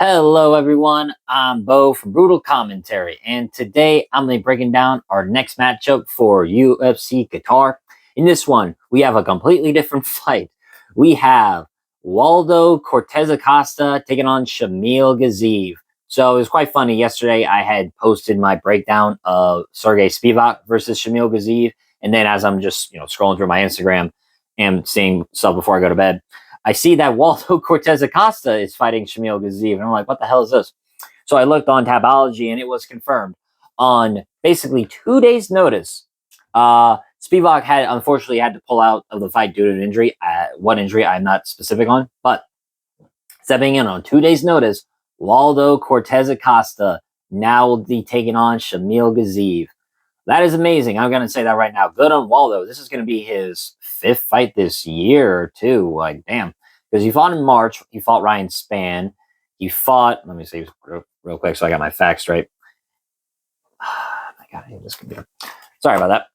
Hello, everyone. I'm Bo from Brutal Commentary, and today I'm going to be breaking down our next matchup for UFC Qatar. In this one, we have a completely different fight. We have Waldo Cortes-Acosta taking on Shamil Gaziev. So it was quite funny. Yesterday, I had posted my breakdown of Serghei Spivac versus Shamil Gaziev, and then as I'm just scrolling through my Instagram and seeing stuff before I go to bed, I see that Waldo Cortes-Acosta is fighting Shamil Gaziev, and I'm like, what the hell is this? So I looked on Tabology, and it was confirmed on basically 2 days' notice. Spivak unfortunately had to pull out of the fight due to an injury. What injury I'm not specific on, but stepping in on 2 days' notice, Waldo Cortes-Acosta now will be taking on Shamil Gaziev. That is amazing. I'm going to say that right now. Good on Waldo. This is going to be his fifth fight this year, too. Like, damn. Because he fought in March. He fought Ryan Spann. He fought, let me see real quick so I got my facts straight. My God, I hate this computer. Sorry about that.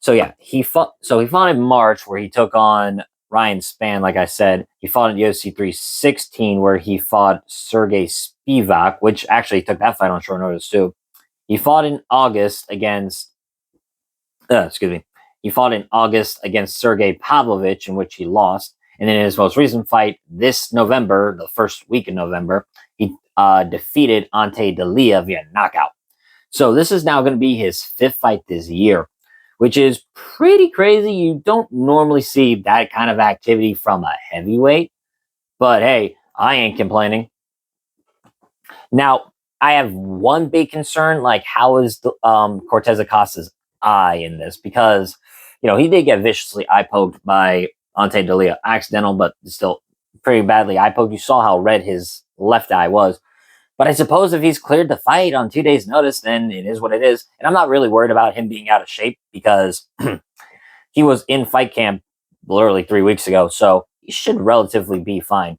So, yeah, he fought in March where he took on Ryan Spann, like I said. He fought in UFC 316 where he fought Serghei Spivac, which actually took that fight on short notice, too. He fought in August against He fought in August against Sergey Pavlovich, in which he lost. And then in his most recent fight this November, the first week of November, he defeated Ante Dalia via knockout. So this is now going to be his fifth fight this year, which is pretty crazy. You don't normally see that kind of activity from a heavyweight. But hey, I ain't complaining. Now, I have one big concern, like how is Cortes-Acosta's eye in this? Because, he did get viciously eye poked by Ante Dalia. Accidental, but still pretty badly eye poked. You saw how red his left eye was. But I suppose if he's cleared the fight on 2 days' notice, then it is what it is. And I'm not really worried about him being out of shape because he was in fight camp literally 3 weeks ago. So he should relatively be fine.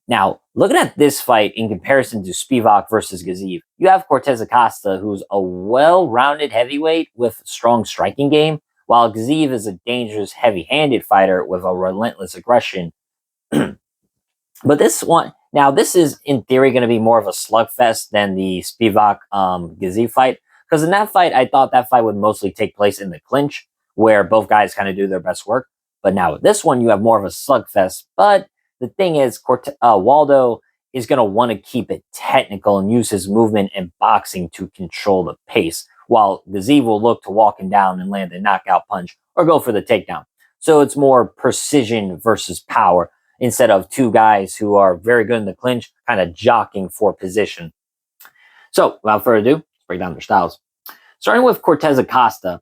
Now, looking at this fight in comparison to Spivak versus Gaziev, you have Cortes-Acosta, who's a well-rounded heavyweight with a strong striking game, while Gaziev is a dangerous, heavy-handed fighter with a relentless aggression. But this is in theory going to be more of a slugfest than the Spivak-Gaziev fight, because in that fight, I thought that fight would mostly take place in the clinch, where both guys kind of do their best work. But now with this one, you have more of a slugfest, but the thing is, Waldo is going to want to keep it technical and use his movement and boxing to control the pace, while Gaziev will look to walk him down and land a knockout punch or go for the takedown. So it's more precision versus power instead of two guys who are very good in the clinch, kind of jockeying for position. So without further ado, let's break down their styles. Starting with Cortes-Acosta,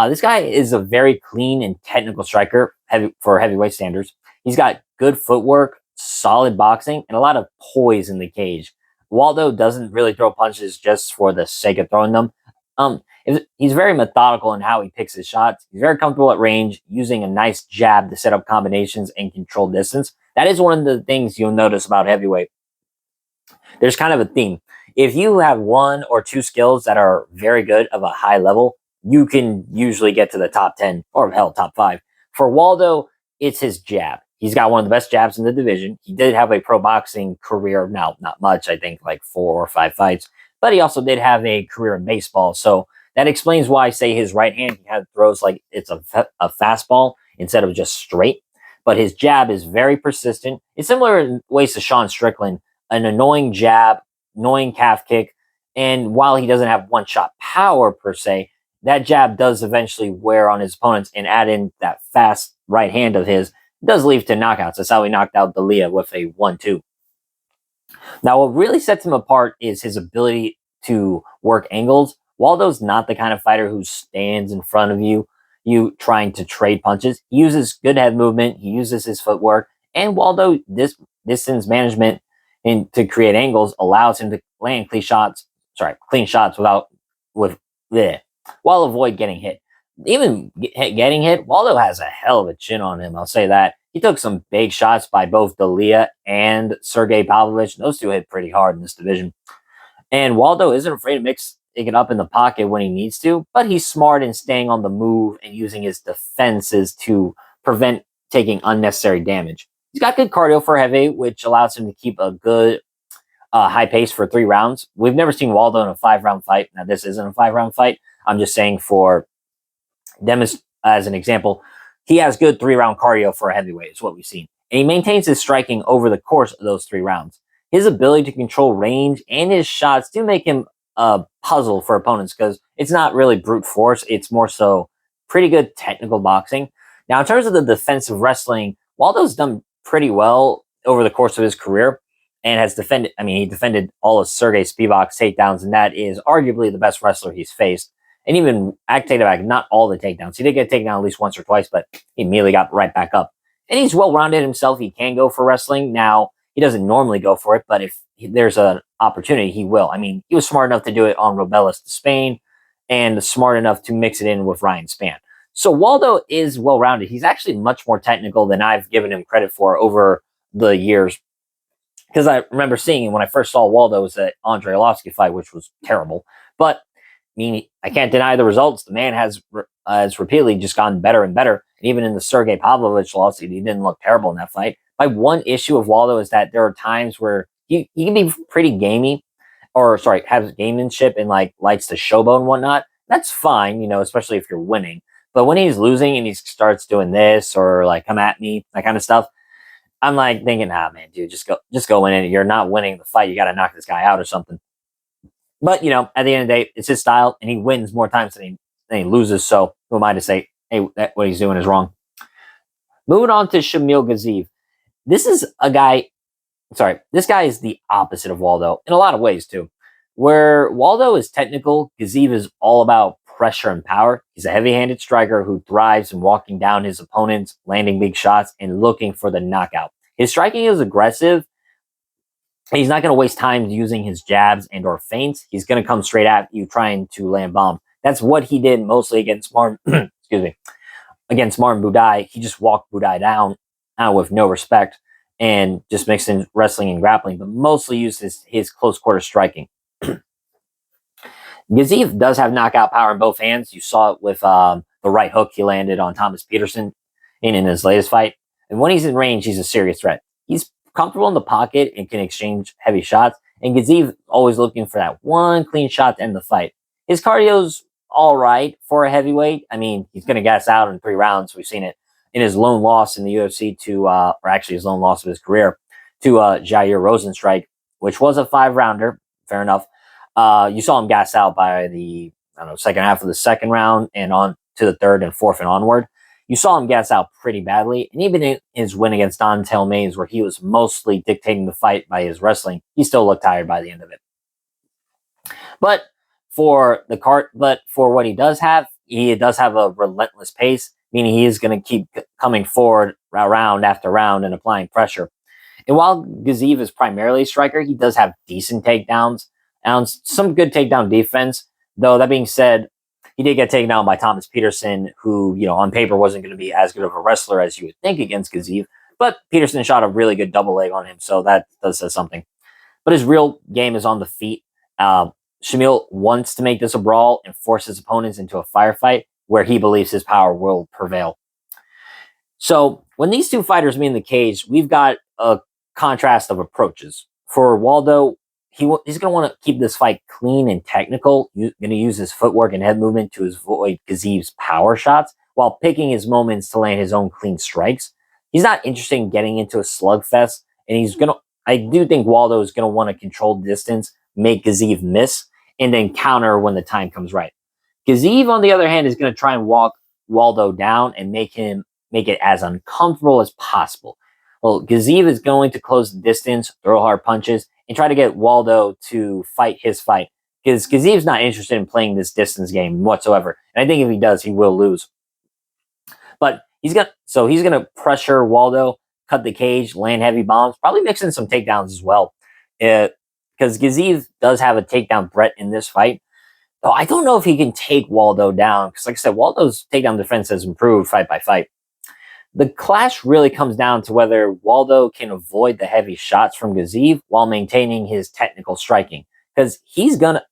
this guy is a very clean and technical striker for heavyweight standards. He's got good footwork, solid boxing, and a lot of poise in the cage. Waldo doesn't really throw punches just for the sake of throwing them. He's very methodical in how he picks his shots. He's very comfortable at range, using a nice jab to set up combinations and control distance. That is one of the things you'll notice about heavyweight. There's kind of a theme. If you have one or two skills that are very good of a high level, you can usually get to the top 10 or hell, top 5. For Waldo, it's his jab. He's got one of the best jabs in the division. He did have a pro boxing career. Now, not much, I think like 4 or 5 fights. But he also did have a career in baseball. So that explains why, say, his right hand, he throws like it's a fastball instead of just straight. But his jab is very persistent. It's similar in ways to Sean Strickland, an annoying jab, annoying calf kick. And while he doesn't have one-shot power per se, that jab does eventually wear on his opponents, and add in that fast right hand of his. It does lead to knockouts. That's how he knocked out Dalia with a 1-2. Now, what really sets him apart is his ability to work angles. Waldo's not the kind of fighter who stands in front of you trying to trade punches. He uses good head movement. He uses his footwork. And Waldo, this distance management to create angles allows him to land clean shots while avoid getting hit. Even getting hit, Waldo has a hell of a chin on him, I'll say that. He took some big shots by both Dalia and Sergey Pavlovich. Those two hit pretty hard in this division. And Waldo isn't afraid to mix it up in the pocket when he needs to, but he's smart in staying on the move and using his defenses to prevent taking unnecessary damage. He's got good cardio for heavy, which allows him to keep a good high pace for 3 rounds. We've never seen Waldo in a 5-round fight. Now, this isn't a 5-round fight. I'm just saying for them as an example, he has good 3-round cardio for a heavyweight, is what we've seen. And he maintains his striking over the course of those 3 rounds. His ability to control range and his shots do make him a puzzle for opponents because it's not really brute force. It's more so pretty good technical boxing. Now, in terms of the defensive wrestling, Waldo's done pretty well over the course of his career and has defended, he defended all of Serghei Spivac's takedowns, and that is arguably the best wrestler he's faced. And even take back, not all the takedowns. He did get taken down at least once or twice, but he immediately got right back up. And he's well-rounded himself. He can go for wrestling. Now, he doesn't normally go for it, but if there's an opportunity, he will. He was smart enough to do it on Robelis to Spain and smart enough to mix it in with Ryan Spann. So Waldo is well-rounded. He's actually much more technical than I've given him credit for over the years. Because I remember seeing him when I first saw Waldo was at Andre Arlovski fight, which was terrible. But I can't deny the results. The man has repeatedly just gotten better and better. And even in the Serghei Pavlovich loss, he didn't look terrible in that fight. My one issue of Waldo is that there are times where he can be pretty gamey, has gamemanship and likes to showboat and whatnot. That's fine, especially if you're winning. But when he's losing and he starts doing this or come at me, that kind of stuff, I'm thinking, man, dude, just go in it. You're not winning the fight. You got to knock this guy out or something. But, at the end of the day, it's his style, and he wins more times than he loses. So who am I to say, hey, what he's doing is wrong? Moving on to Shamil Gaziev. This guy is the opposite of Waldo in a lot of ways, too. Where Waldo is technical, Gaziev is all about pressure and power. He's a heavy-handed striker who thrives in walking down his opponents, landing big shots, and looking for the knockout. His striking is aggressive. He's not going to waste time using his jabs and or feints. He's going to come straight at you trying to land bombs. That's what he did mostly against Martin Buday. He just walked Buday down with no respect and just mixed in wrestling and grappling, but mostly used his close quarter striking. Gaziev does have knockout power in both hands. You saw it with the right hook he landed on Thomas Peterson in his latest fight. And when he's in range, he's a serious threat. He's comfortable in the pocket and can exchange heavy shots. And Gaziev always looking for that one clean shot to end the fight. His cardio's all right for a heavyweight. He's going to gas out in 3 rounds. We've seen it in his lone loss in the UFC his lone loss of his career to Jair Rosenstrike, which was a 5-rounder. Fair enough. You saw him gas out by the second half of the second round and on to the third and fourth and onward. You saw him gas out pretty badly. And even in his win against Dontel Mays, where he was mostly dictating the fight by his wrestling, he still looked tired by the end of it. But for what he does have a relentless pace, meaning he is going to keep coming forward round after round and applying pressure. And while Gaziev is primarily a striker, he does have decent takedowns and some good takedown defense. Though that being said, he did get taken down by Thomas Peterson, who, on paper wasn't going to be as good of a wrestler as you would think against Gaziev. But Peterson shot a really good double leg on him, so that does say something. But his real game is on the feet. Shamil wants to make this a brawl and force his opponents into a firefight where he believes his power will prevail. So when these two fighters meet in the cage, we've got a contrast of approaches. For Waldo, he's going to want to keep this fight clean and technical. He's going to use his footwork and head movement to avoid Gaziev's power shots while picking his moments to land his own clean strikes. He's not interested in getting into a slugfest, and I do think Waldo is going to want to control the distance, make Gaziev miss, and then counter when the time comes right. Gaziev, on the other hand, is going to try and walk Waldo down and make it as uncomfortable as possible. Well, Gaziev is going to close the distance, throw hard punches, and try to get Waldo to fight his fight. Because Gaziev's not interested in playing this distance game whatsoever. And I think if he does, he will lose. But he's gonna pressure Waldo, cut the cage, land heavy bombs, probably mix in some takedowns as well. Because Gaziev does have a takedown threat in this fight. Though I don't know if he can take Waldo down. Because like I said, Waldo's takedown defense has improved fight by fight. The clash really comes down to whether Waldo can avoid the heavy shots from Gaziev while maintaining his technical striking. Because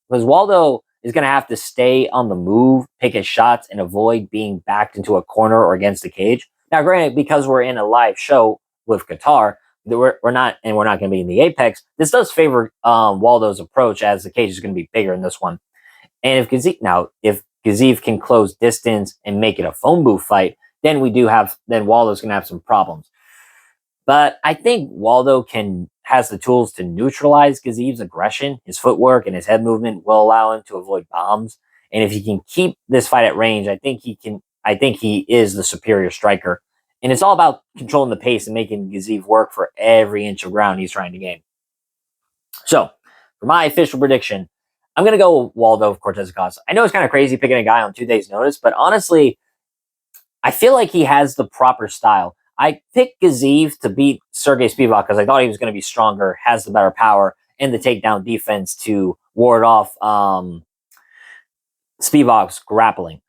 Waldo is going to have to stay on the move, pick his shots, and avoid being backed into a corner or against the cage. Now, granted, because we're in a live show with Qatar, we're not going to be in the apex. This does favor Waldo's approach, as the cage is going to be bigger in this one. And if Gaziev can close distance and make it a phone booth fight, then Waldo's going to have some problems. But I think Waldo has the tools to neutralize Gaziev's aggression. His footwork and his head movement will allow him to avoid bombs. And if he can keep this fight at range, I think he is the superior striker. And it's all about controlling the pace and making Gaziev work for every inch of ground he's trying to gain. So, for my official prediction, I'm going to go with Waldo Cortes-Acosta. I know it's kind of crazy picking a guy on 2 days' notice, but honestly, I feel like he has the proper style. I picked Gaziev to beat Serghei Spivac because I thought he was going to be stronger, has the better power, and the takedown defense to ward off Spivac's grappling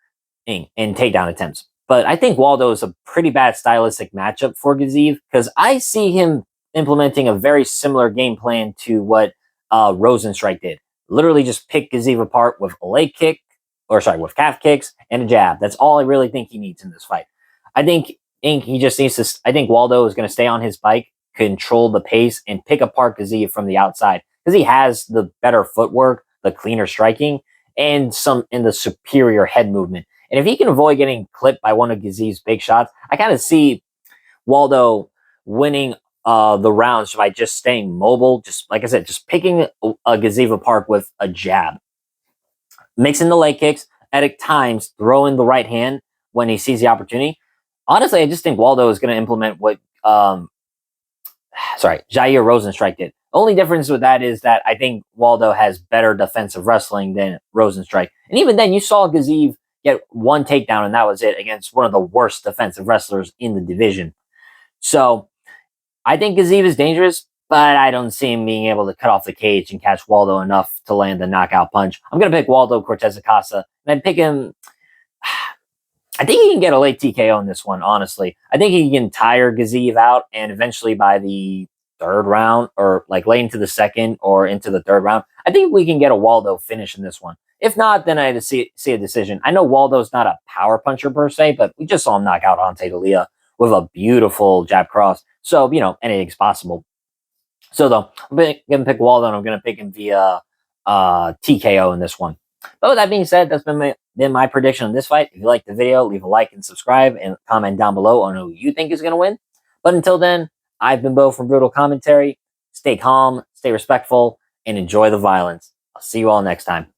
and takedown attempts. But I think Waldo is a pretty bad stylistic matchup for Gaziev because I see him implementing a very similar game plan to what Rosenstrike did. Literally just pick Gaziev apart with a leg kick, with calf kicks and a jab. That's all I really think he needs in this fight. I think he just needs to. I think Waldo is going to stay on his bike, control the pace, and pick apart Gaziev from the outside because he has the better footwork, the cleaner striking, and the superior head movement. And if he can avoid getting clipped by one of Gaziev's big shots, I kind of see Waldo winning the rounds by just staying mobile. Just like I said, just picking a Gaziev apart with a jab, mixing the leg kicks at times, throwing the right hand when he sees the opportunity. Honestly, I just think Waldo is going to implement what Jair Rosenstrike did. The only difference with that is that I think Waldo has better defensive wrestling than Rosenstrike. And even then, you saw Gaziev get one takedown, and that was it against one of the worst defensive wrestlers in the division. So I think Gaziev is dangerous, but I don't see him being able to cut off the cage and catch Waldo enough to land the knockout punch. I'm going to pick Waldo Cortes-Acosta, and I'd pick him. I think he can get a late TKO in this one, honestly. I think he can tire Gaziev out, and eventually by the third round, or like late into the second or into the third round, I think we can get a Waldo finish in this one. If not, then I see a decision. I know Waldo's not a power puncher per se, but we just saw him knock out Ante Dalia with a beautiful jab cross. So, anything's possible. So, though, I'm going to pick Waldo, and I'm going to pick him via TKO in this one. But with that being said, that's been my prediction on this fight. If you liked the video, leave a like and subscribe and comment down below on who you think is going to win. But until then, I've been Bo from Brutal Commentary. Stay calm, stay respectful, and enjoy the violence. I'll see you all next time.